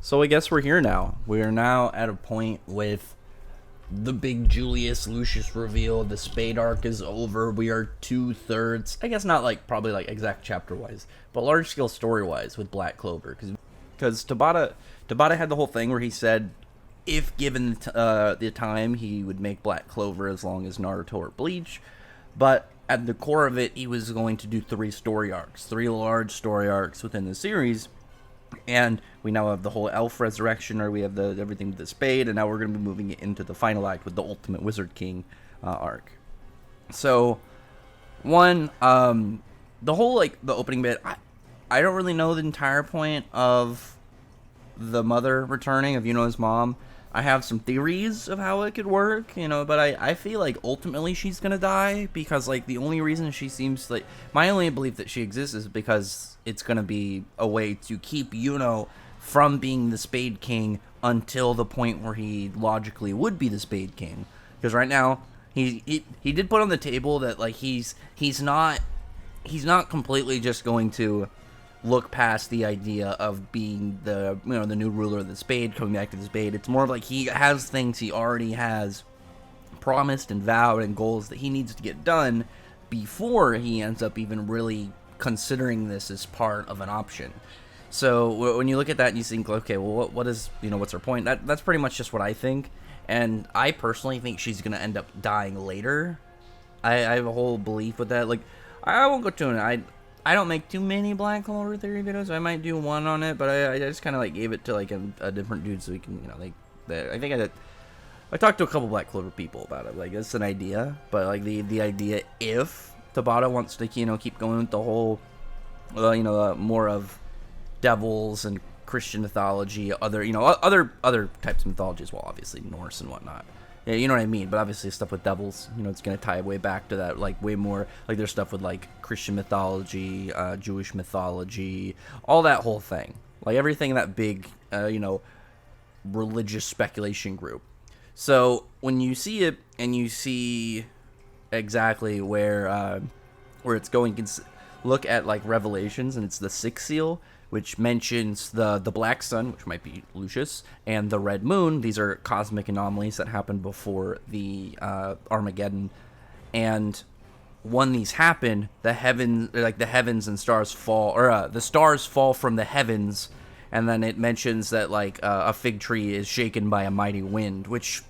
So I guess we're here now. We are now at a point with the big Julius Lucius reveal. The Spade Arc is over. We are 2/3. I guess not like probably like exact chapter wise, but large scale story wise with Black Clover. Because Tabata had the whole thing where he said if given the time he would make Black Clover as long as Naruto or Bleach, but at the core of it he was going to do three large story arcs within the series. And we now have the whole elf resurrection, or we have the everything with the spade, and now we're going to be moving it into the final act with the Ultimate Wizard King arc. So, the whole like the opening bit, I don't really know the entire point of the mother returning of Yuno's mom. I have some theories of how it could work, but I feel like ultimately she's gonna die because like the only reason she seems like my only belief that she exists is because it's gonna be a way to keep Yuno from being the Spade King until the point where he logically would be the Spade King. Because right now he did put on the table that like he's not completely just going to look past the idea of being the new ruler of the Spade, coming back to the Spade. It's more of like he has things he already has promised and vowed and goals that he needs to get done before he ends up even really considering this as part of an option. So when you look at that and you think, okay, well, what is, what's her point? That's pretty much just what I think. And I personally think she's going to end up dying later. I have a whole belief with that. Like, I won't go to it. I don't make too many Black Clover theory videos. I might do one on it, but I just kind of like gave it to like a different dude so we can, I think I talked to a couple Black Clover people about it. Like, it's an idea, but like the idea if Tabata wants to, keep going with the whole, more of devils and Christian mythology, other types of mythology as well, obviously Norse and whatnot. Yeah, you know what I mean, but obviously stuff with devils, it's going to tie way back to that, like way more, like there's stuff with like Christian mythology, Jewish mythology, all that whole thing. Like everything in that big, religious speculation group. So when you see it and you see exactly where it's going, you can look at like Revelations, and it's the sixth seal, which mentions the black sun, which might be Lucius, and the red moon. These are cosmic anomalies that happened before the Armageddon. And when these happen, the heavens and stars fall, or the stars fall from the heavens, and then it mentions that like a fig tree is shaken by a mighty wind, which,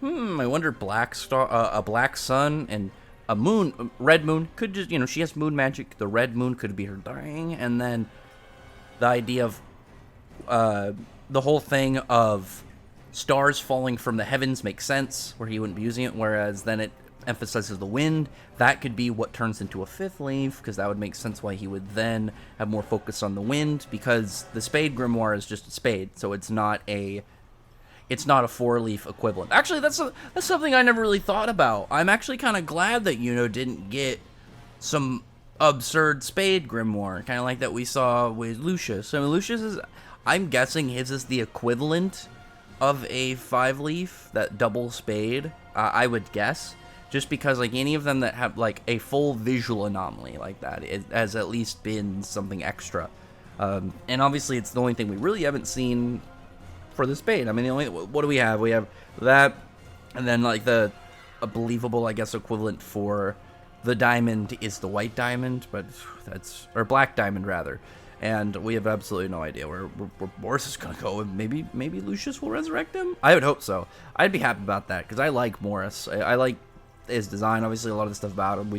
I wonder, a black sun and a moon, red moon, could just, she has moon magic. The red moon could be her dying, and then the idea of the whole thing of stars falling from the heavens makes sense, where he wouldn't be using it, whereas then it emphasizes the wind. That could be what turns into a fifth leaf, because that would make sense why he would then have more focus on the wind, because the Spade Grimoire is just a spade, so it's not a four-leaf equivalent. Actually, that's something I never really thought about. I'm actually kind of glad that Yuno didn't get some absurd Spade Grimoire, kind of like that we saw with Lucius. So Lucius is, I'm guessing his is the equivalent of a five-leaf, that double spade, I would guess, just because like any of them that have like a full visual anomaly like that, it has at least been something extra. And obviously it's the only thing we really haven't seen for the spade. I mean, what do we have? We have that, and then like a believable, I guess, equivalent for the diamond is the white diamond, or black diamond rather, and we have absolutely no idea where Boris is gonna go. And maybe Lucius will resurrect him. I would hope so. I'd be happy about that because I like Morris. I like his design. Obviously, a lot of the stuff about him.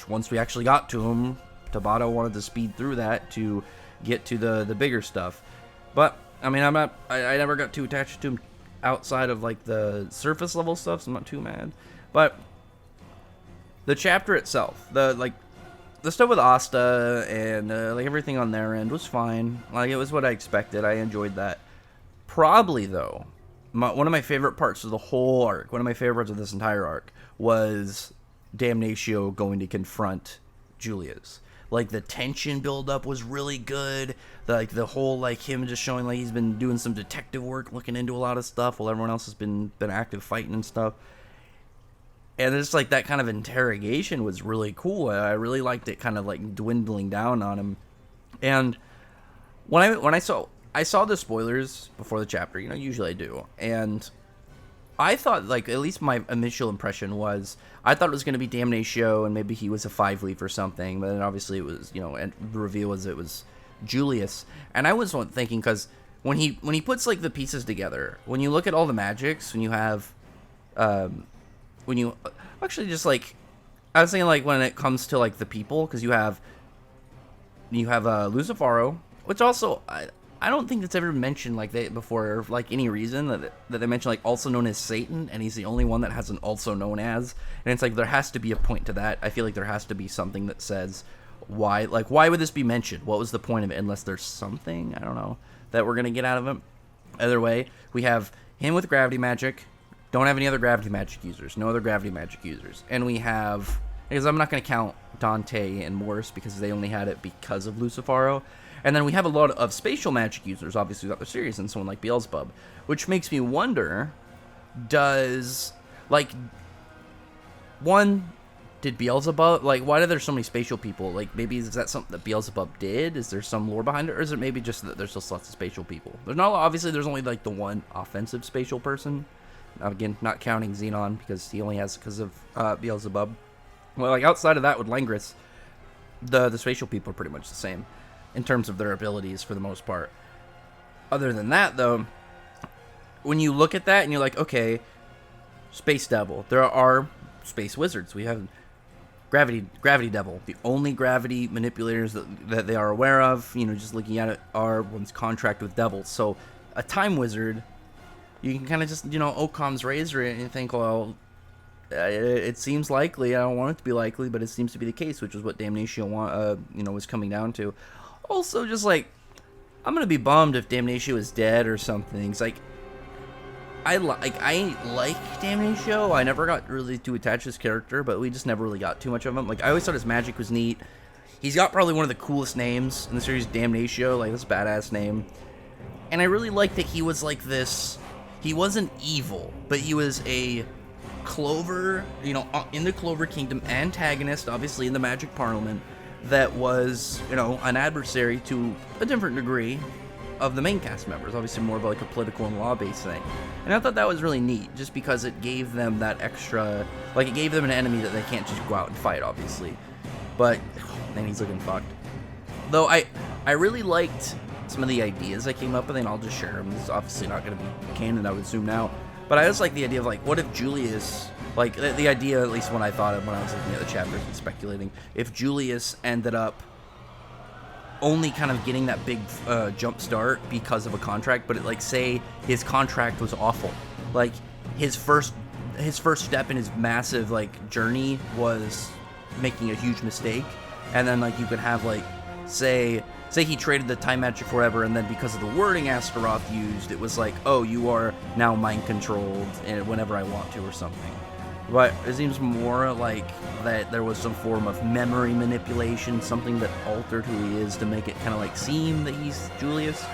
Once we actually got to him, Tabata wanted to speed through that to get to the bigger stuff. But I mean, I never got too attached to him outside of like the surface level stuff, so I'm not too mad. But the chapter itself, the stuff with Asta and like everything on their end was fine. Like, it was what I expected. I enjoyed that. Probably though, one of my favorite parts of the whole arc, one of my favorite parts of this entire arc, was Damnatio going to confront Julius. Like, the tension buildup was really good. The whole, like, him just showing like he's been doing some detective work, looking into a lot of stuff, while everyone else has been active fighting and stuff. And it's like that kind of interrogation was really cool. I really liked it kind of like dwindling down on him. And when I saw I saw the spoilers before the chapter, usually I do, and I thought, like, at least my initial impression was, I thought it was going to be Damnatio, and maybe he was a 5-leaf or something, but then obviously it was, and the reveal was it was Julius, and I was thinking, because when he puts, like, the pieces together, when you look at all the magics, when you have, actually just, like, I was thinking, like, when it comes to, like, the people, because you have Lucifaro, which also, I don't think that's ever mentioned like that before, or like any reason that they mention, like, also known as Satan, and he's the only one that has an also known as, and it's like there has to be a point to that. I feel like there has to be something that says why would this be mentioned? What was the point of it? Unless there's something, I don't know, that we're gonna get out of him. Either way, we have him with gravity magic. Don't have any other gravity magic users. No other gravity magic users, and we have, because I'm not gonna count Dante and Morse because they only had it because of Lucifaro. And then we have a lot of spatial magic users, obviously, without the series, and someone like Beelzebub. Which makes me wonder, did Beelzebub, like, why are there so many spatial people? Like, maybe is that something that Beelzebub did? Is there some lore behind it? Or is it maybe just that there's just lots of spatial people? There's not, obviously, there's only, like, the one offensive spatial person. Again, not counting Xenon, because he only has because of Beelzebub. Well, like, outside of that, with Langris, the spatial people are pretty much the same in terms of their abilities for the most part. Other than that, though, when you look at that and you're like, okay, Space Devil, there are space wizards. We have Gravity Devil, the only gravity manipulators that they are aware of, just looking at it, are one's contract with devils. So a time wizard, you can kind of just, Occam's razor it and think, well, it seems likely. I don't want it to be likely, but it seems to be the case, which is what Damnatio was coming down to. Also, just like, I'm gonna be bummed if Damnatio is dead or something. It's like, I like Damnatio. I never got really too attached to his character, but we just never really got too much of him. Like, I always thought his magic was neat. He's got probably one of the coolest names in the series, Damnatio. Like, this badass name. And I really liked that he was like this. He wasn't evil, but he was a Clover, in the Clover Kingdom antagonist, obviously in the Magic Parliament, that was, an adversary to a different degree of the main cast members. Obviously more of like a political and law-based thing. And I thought that was really neat, just because it gave them that extra, like, it gave them an enemy that they can't just go out and fight, obviously. But, man, he's looking fucked. Though I really liked some of the ideas I came up with, and I'll just share them. This is obviously not going to be canon, I would assume now. But I just like the idea of, like, what if Julius, like, the idea, at least when I thought of when I was looking at the chapters and speculating, if Julius ended up only kind of getting that big jump start because of a contract, but like, say his contract was awful, like his first step in his massive, like, journey was making a huge mistake, and then, like, you could have, like, say he traded the time magic forever, and then because of the wording Astaroth used, it was like, oh, you are now mind controlled and whenever I want to or something. But it seems more like that there was some form of memory manipulation, something that altered who he is to make it kind of like seem that he's Julius.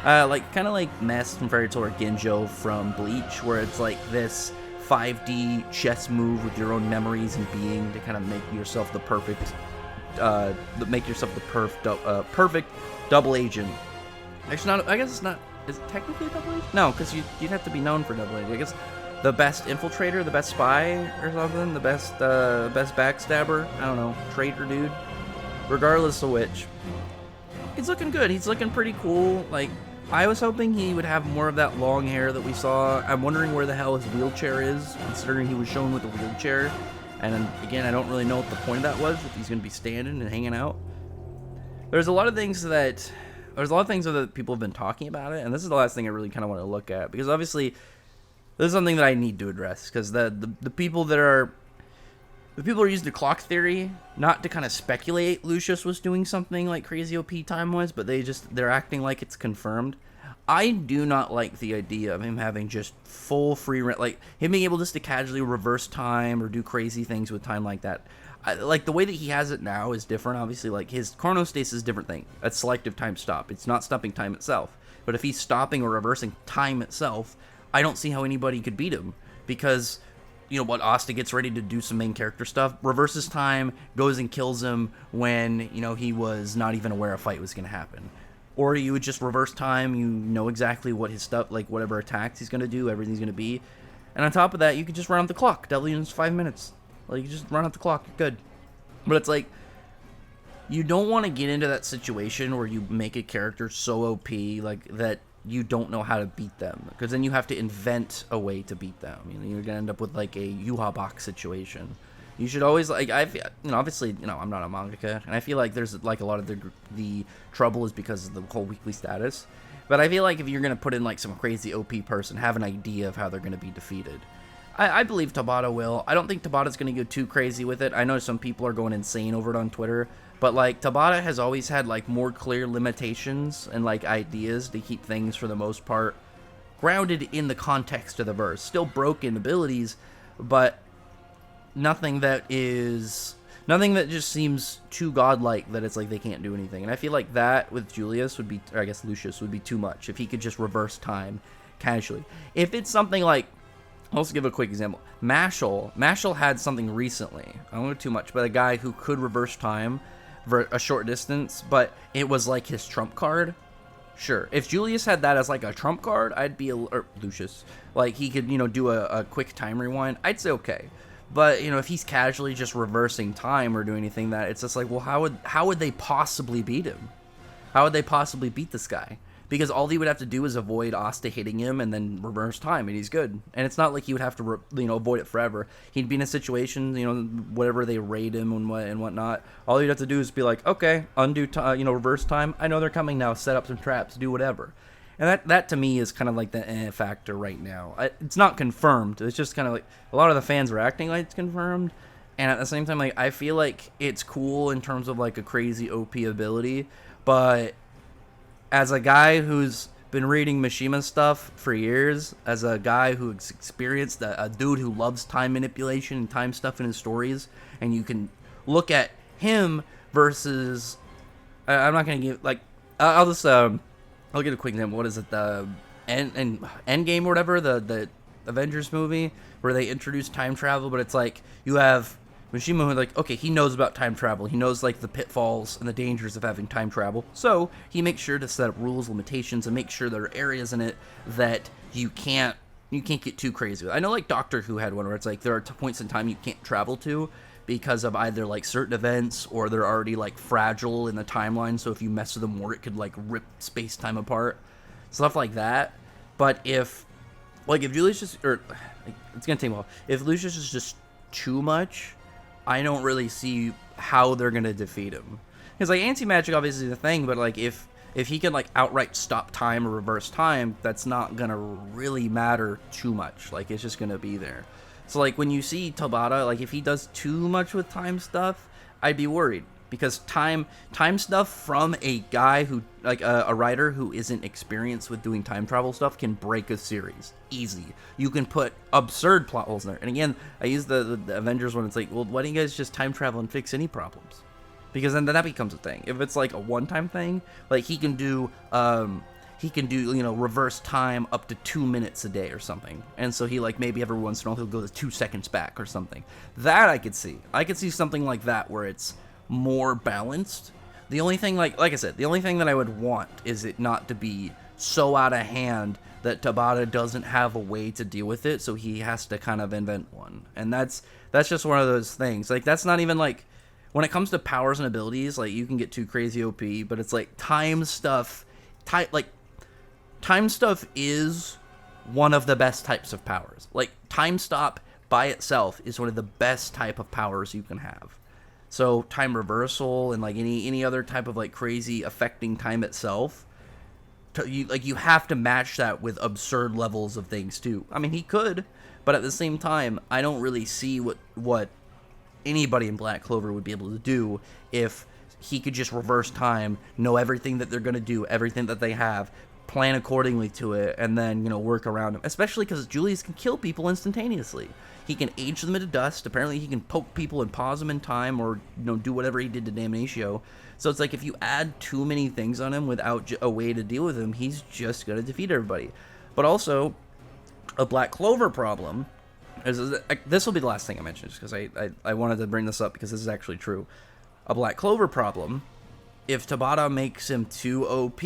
Like, kind of like Mess from Fairy Tail or Ginjo from Bleach, where it's like this 5D chess move with your own memories and being to kind of make yourself the perfect perfect double agent. Actually, not. I guess it's not. Is it technically a double agent? No, because you'd have to be known for double agent. I guess the best infiltrator, the best spy or something, the best backstabber. I don't know, traitor dude. Regardless of which, he's looking good. He's looking pretty cool. Like, I was hoping he would have more of that long hair that we saw. I'm wondering where the hell his wheelchair is, considering he was shown with a wheelchair. And again, I don't really know what the point of that was, if he's going to be standing and hanging out. There's a lot of things that people have been talking about it, and this is the last thing I really kind of want to look at, because obviously this is something that I need to address, because the people are using the clock theory not to kind of speculate Lucius was doing something like crazy OP time-wise, but they're acting like it's confirmed. I do not like the idea of him having just full free rent, like him being able just to casually reverse time or do crazy things with time like that. Like, the way that he has it now is different, obviously. Like, his chronostasis is a different thing. That's selective time stop. It's not stopping time itself. But if he's stopping or reversing time itself, I don't see how anybody could beat him. Because, Asta gets ready to do some main character stuff, reverses time, goes and kills him when, he was not even aware a fight was going to happen. Or you would just reverse time, you know exactly what his stuff, like whatever attacks he's going to do, everything's going to be. And on top of that, you could just run out the clock. Devil Union's 5 minutes. Like, you just run out the clock, you're good. But it's like, you don't want to get into that situation where you make a character so OP, like, that you don't know how to beat them. Because then you have to invent a way to beat them. You know, you're going to end up with, like, a Yuha box situation. You should always, like, obviously, I'm not a mangaka, and I feel like there's, like, a lot of the trouble is because of the whole weekly status. But I feel like if you're going to put in, like, some crazy OP person, have an idea of how they're going to be defeated. I believe Tabata will. I don't think Tabata's going to go too crazy with it. I know some people are going insane over it on Twitter. But, like, Tabata has always had, like, more clear limitations and, like, ideas to keep things, for the most part, grounded in the context of the verse. Still broken abilities, but nothing that just seems too godlike that it's like they can't do anything. And I feel like that with Julius would be, or I guess Lucius, would be too much if he could just reverse time casually. If it's something like, I'll just give a quick example. Mashal had something recently, I don't know too much, but a guy who could reverse time for a short distance, but it was like his trump card. Sure, if Julius had that as like a trump card, I'd be or Lucius, like he could, do a quick time rewind, I'd say okay. But, if he's casually just reversing time or doing anything, that it's just like, well, how would they possibly beat him? How would they possibly beat this guy? Because all he would have to do is avoid Asta hitting him and then reverse time, and he's good. And it's not like he would have to, avoid it forever. He'd be in a situation, whatever they raid him and whatnot. All he'd have to do is be like, okay, undo, reverse time. I know they're coming now. Set up some traps. Do whatever. And that to me is kind of like the factor right now. It's not confirmed. It's just kind of like a lot of the fans are acting like it's confirmed. And at the same time, like, I feel like it's cool in terms of like a crazy OP ability, but as a guy who's been reading Mishima stuff for years, as a guy who's experienced, a dude who loves time manipulation and time stuff in his stories, and you can look at him versus, I'm not going to give, like, I'll just, I'll get a quick example. What is it, the Endgame or whatever, the Avengers movie, where they introduce time travel, but it's like, you have Mishima, who, like, okay, he knows about time travel. He knows, like, the pitfalls and the dangers of having time travel. So he makes sure to set up rules, limitations, and make sure there are areas in it that you can't get too crazy with. I know, like, Doctor Who had one where it's like there are points in time you can't travel to because of either, like, certain events or they're already, like, fragile in the timeline. So if you mess with them more, it could, like, rip space-time apart. Stuff like that. But if Julius just, or, like, it's gonna take a while. If Lucius is just too much, I don't really see how they're gonna defeat him. Because, like, anti-magic obviously is a thing, but, like, if he can, like, outright stop time or reverse time, that's not gonna really matter too much. Like, it's just gonna be there. So, like, when you see Tabata, like, if he does too much with time stuff, I'd be worried. Because time stuff from a guy who, like, a writer who isn't experienced with doing time travel stuff can break a series. Easy. You can put absurd plot holes in there. And again, I use the Avengers one. It's like, well, why don't you guys just time travel and fix any problems? Because then that becomes a thing. If it's like a one-time thing, like he can do reverse time up to 2 minutes a day or something. And so he, like, maybe every once in a while he'll go to 2 seconds back or something. That I could see. I could see something like that where it's more balanced. The only thing, like I said, the only thing that I would want is it not to be so out of hand that Tabata doesn't have a way to deal with it, so he has to kind of invent one. And that's just one of those things. Like, that's not even, like, when it comes to powers and abilities, like, you can get too crazy OP, but it's like time stuff is one of the best types of powers. Like, time stop by itself is one of the best type of powers you can have. So time reversal and, like, any other type of, like, crazy affecting time itself, you have to match that with absurd levels of things too. I mean, he could, but at the same time, I don't really see what anybody in Black Clover would be able to do if he could just reverse time, know everything that they're going to do, everything that they have, plan accordingly to it, and then, work around them. Especially because Julius can kill people instantaneously. He can age them into dust. Apparently, he can poke people and pause them in time, or do whatever he did to Damnatio. So it's like, if you add too many things on him without a way to deal with him, he's just gonna defeat everybody. But also, a Black Clover problem is, this will be the last thing I mention, just because I wanted to bring this up because this is actually true. A Black Clover problem if Tabata makes him too OP,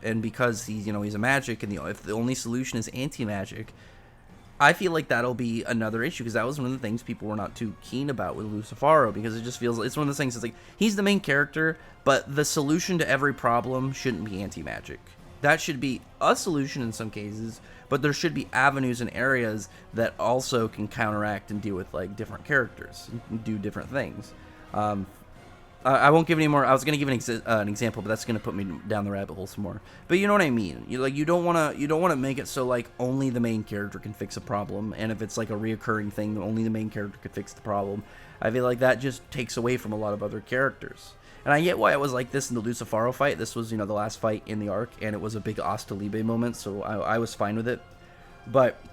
and because he's a magic, and if the only solution is anti-magic, I feel like that'll be another issue, because that was one of the things people were not too keen about with Lucifaro, because it just feels it's one of those things. It's like he's the main character, but the solution to every problem shouldn't be anti-magic. That should be a solution in some cases, but there should be avenues and areas that also can counteract and deal with like different characters and do different things. I won't give any more. I was gonna give an example, but that's gonna put me down the rabbit hole some more. But you know what I mean. You don't wanna make it so like only the main character can fix a problem, and if it's like a reoccurring thing, then only the main character could fix the problem. I feel like that just takes away from a lot of other characters. And I get why it was like this in the Lucifaro fight. This was the last fight in the arc, and it was a big Ostalibe moment, so I was fine with it. But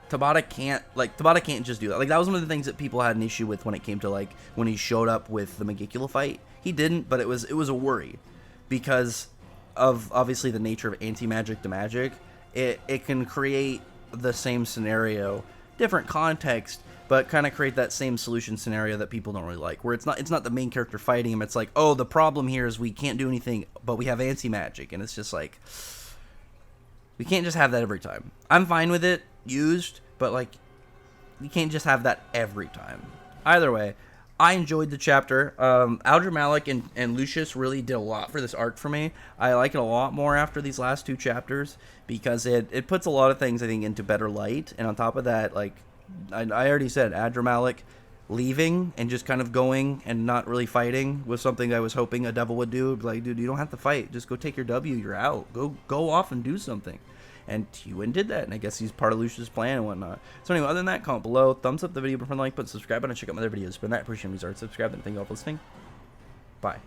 Tabata can't just do that. Like, that was one of the things that people had an issue with when it came to like when he showed up with the Megicula fight. He didn't, but it was a worry because of obviously the nature of anti-magic to magic. It can create the same scenario, different context, but kind of create that same solution scenario that people don't really like, where it's not the main character fighting him. It's like, oh, the problem here is we can't do anything, but we have anti-magic, and it's just like, we can't just have that every time. I'm fine with it used, but like, you can't just have that every time. Either way, I enjoyed the chapter. Aldra Malik and Lucius really did a lot for this arc for me. I like it a lot more after these last two chapters, because it puts a lot of things, I think, into better light. And on top of that, like, I already said, Aldra Malik leaving and just kind of going and not really fighting was something I was hoping a devil would do. Like, dude, you don't have to fight. Just go take your W. You're out. Go off and do something. And Yuno did that, and I guess he's part of Lucius' plan and whatnot. So anyway, other than that, comment below, thumbs up the video, prefer like, but subscribe button, check out my other videos. But that, appreciate me, subscribe, and thank you all for listening. Bye.